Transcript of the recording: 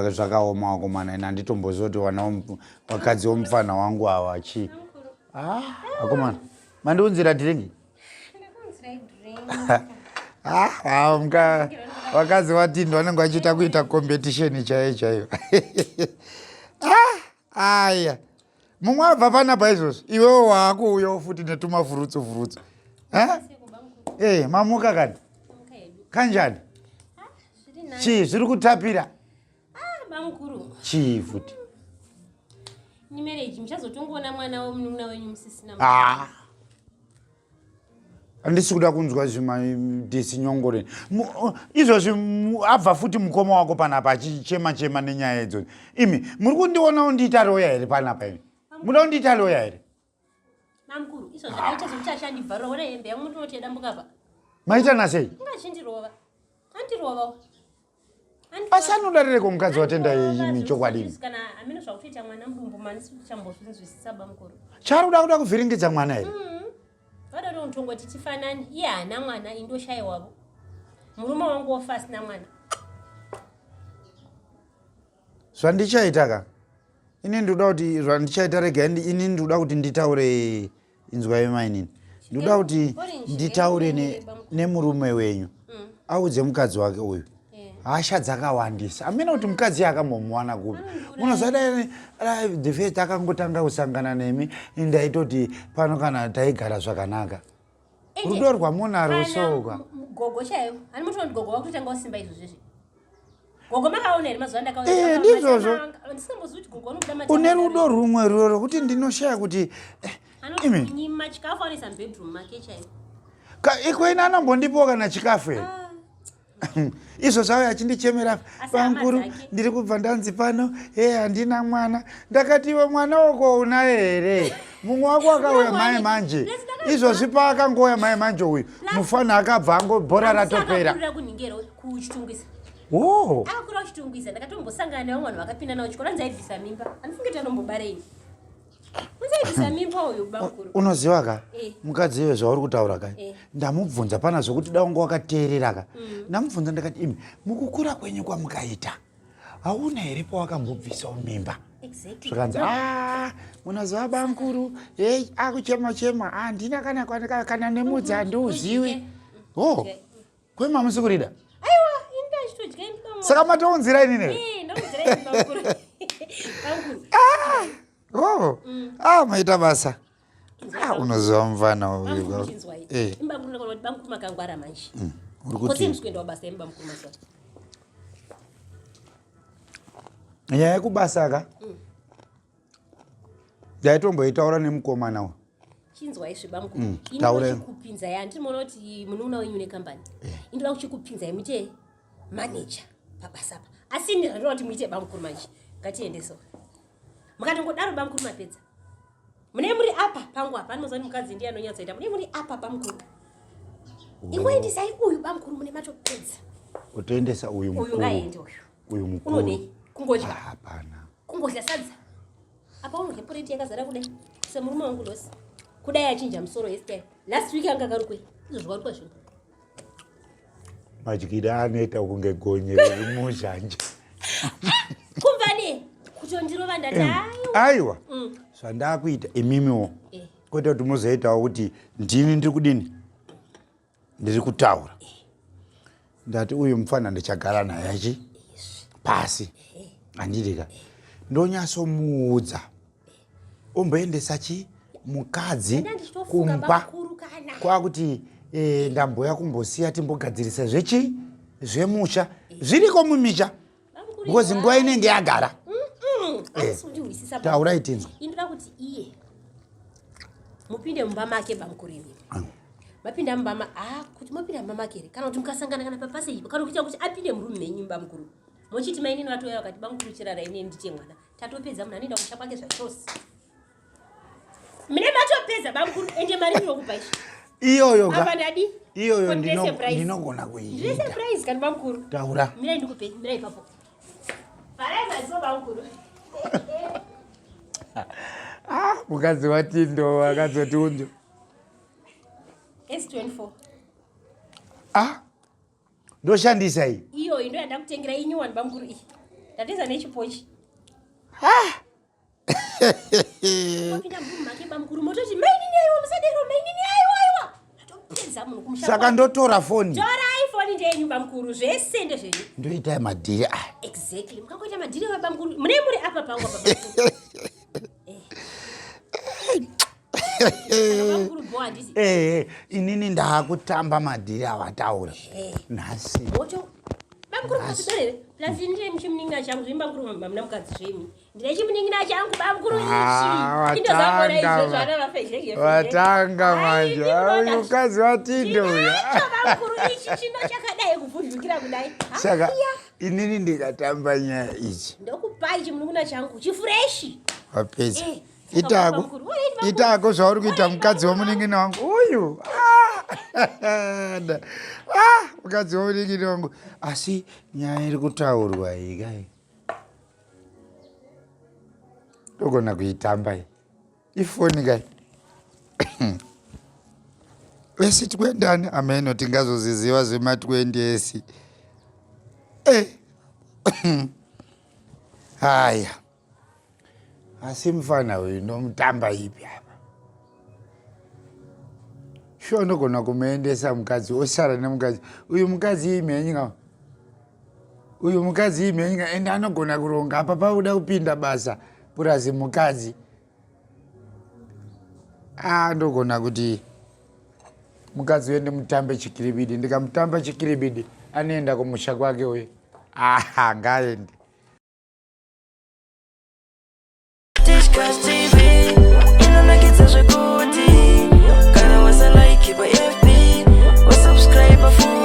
zvakaoma akomana ina nditombozoti wana wakadzi womufana wangu awa chi. Akomana mandiunzira dringi. Wakadzi watindwa vanenge vachiita kuita competition chaiyo. Aya mumwe abva panapa izvozvo iwewo waakuuyawo futi netumafurutsu. Mamuka kani kanjani chii zviri kutapira chii futi handisi kuda kunzwa zvimadhisinyongoreni izvozvi abva futi mukoma wako panapa achichema nenyaya idzoni. Imi muri kundionawo ndiita roya here panapa imi muda kundiita roya here maita nasei asi anodarereko mukadzi watenda imi chokwadini chari kuda kuda kuvhiringidza mwana here vadaro ntongo tichifanani iye hana mwana indoshayiwavo murume wangu wofasina mwana zvandichaita ka ini ndikuda kuti zvandichaita rega ini ndikuda kuti nditaure inzwa yemainini ndikuda kuti nditaure nemurume wenyu audze mukadzi wake uyu hasha dzakawandisa amena kuti mukadzi akambomuwana kupi unozada the first akangotanga kusangana nemi ndaitoti pano kana taigara zvakanaka rudo rwamunaro souka gogo chaiyo ani muti gogo wakutanga usimba izvozvizvi gogo makaona here mazuva ndizvozvo une rudo rumwe ruro kuti ndinoshaya kuti nyima chikafu anoisa mubedroom make chaiyo ikoina anambondipo kana chikafu here izvo zvavo achindichemera bamukuru ndiri kubva ndanzi pano handina mwana ndakati iwe mwana wako unaye here mumwe wako akauya mai manje izvozvi paakangouya mai manje uyu mufana akabva angobhora ratopera akakura uchitungwiza ndakatombosangana nevo vanhu vakapinda navo chikora nzaibvisa mimba andifunge kuti anombobareini unzaibvisa mimba uyu bamukuru unoziva ka mukadzi iwe zvauri kutaura ka ndamubvunza pana zvokuti daunga wakateerera ka ndamubvunza ndakati imi mukukura kwenyu kwamukaita hauna here pawakambobvisawo mimba zvakanzi munoziva bamukuru akuchema handina kana nemudzi handiuziwi kwemamusi kurida saka matounzira inini maita basa unoziva mufana nyaya yekubasa ka ndaitomboitaura nemukomana chinzwa izvi bamukuru inochikupinza yandinoona kuti munun'una wenyu nekambani inoda kuchikupinzai muite manager pabasa apa asi ndinoda kuti muite bamukuru manje ngatiendeso mukatongodaro bamukuru mapedza mune muri apa pangu apa anoziva kuti mukadzi ndiye anonyatsoita mune muri apa bamukuru ingoendesai uyu bamukuru mune matopedza utoendesa uyu ngaende uyu mukuru unodei kungodya hapana kungodya sadza apa unodya poreti yakazara kudai semurume wangu losi kudai achinja musoro yesterday last week anga karukwe izvo zvarukwa zvino madyira anoita kunge gonye riri muzhanje kumvani kutondirova ndati aiwa zvandakuita imimiwo kwete kuti muzoitawo kuti ndini ndiri kudini ndiri kutaura ndati uyu mufana ndichagara naye achi pasi handidika ndonyatsomuudza omboendesa chi mukadzi kumba kwakuti ndamboya kumbosiya timbogadzirisa zvechi zvemusha zviriko mumisha because nguva inenge yagara taurai tinzwa inoda kuti iye mupinde mumba make bamukuru imi mapinda mumba kuti mapinda mumba make here kana kuti mukasangana kana papase ipo kana kuita kuti apinde murume menyu bamukuru mochiti mainini vatoya vakati bamukuru chirara ine ndite mwana tatopedza munhu anoenda kusha kwake zvachose mune matopedza bamukuru ende mari ndinokupa ichi iyoyo iyoyo ndinogona kuiita surprise kana bamukuru taura mirai ndikupe mirai ipapo parai maziso bamukuru mukadzi watindo akadzoti unzo S24 ndoshandisa iyi iyo ndo yanda kutengera inyuwani bamukuru iyi tateza nechipochi wapinda mbumu make bamukuru mototi mainini aiwa musadero mainini aiwa atopedza munhu kumusha saka ndotora foni torai foni ndenyu bamukuru zvese ndezvenyu ndoita madhiri aya exactly mukangoita madhiri vabamukuru mune muri apa pangu apa bamukuru bamukuru bo handisi inini ndaakutamba madhiri avataura nhasi moto bamukuru kasidorere plus ndire muchimuningina changu zvimi bamukuru mamuna mukadzi zvemi ndine chimuningina changu bamukuru ichi indozakona izvo zvana vafezhege watanga manje mukadzi watindo uya bamukuru ichi chino chakadai kuvhunzukira kudai saka inini ndikatamba nyaya ichi ndokupai chimuningina changu chifreshi wapedza itako zvauri kuita mukadzi womuningina wangu uyu mukadzi womuningina wangu asi nyaya iri kutaurwa iyi kai ndogona kuitamba iyi ifoni kai esi tikwendani ameno tingazoziziva zvematwendi esi haya asi mufana uyu ndomutamba ipi apa sho ndogona kumuendesa mukadzi osara nemukadzi uyu mukadzi imhenyika uyu mukadzi imhenyika ende anogona kuronga apa pauda kupinda basa purazi mukadzi ndogona kuti mukadzi wende mutambe chikiribidi ndikamutamba chikiribidi anoenda kumusha kwake uyu ngaende TV, inonakidza zvekuti kana wasalaiki pa FB wasubscribe full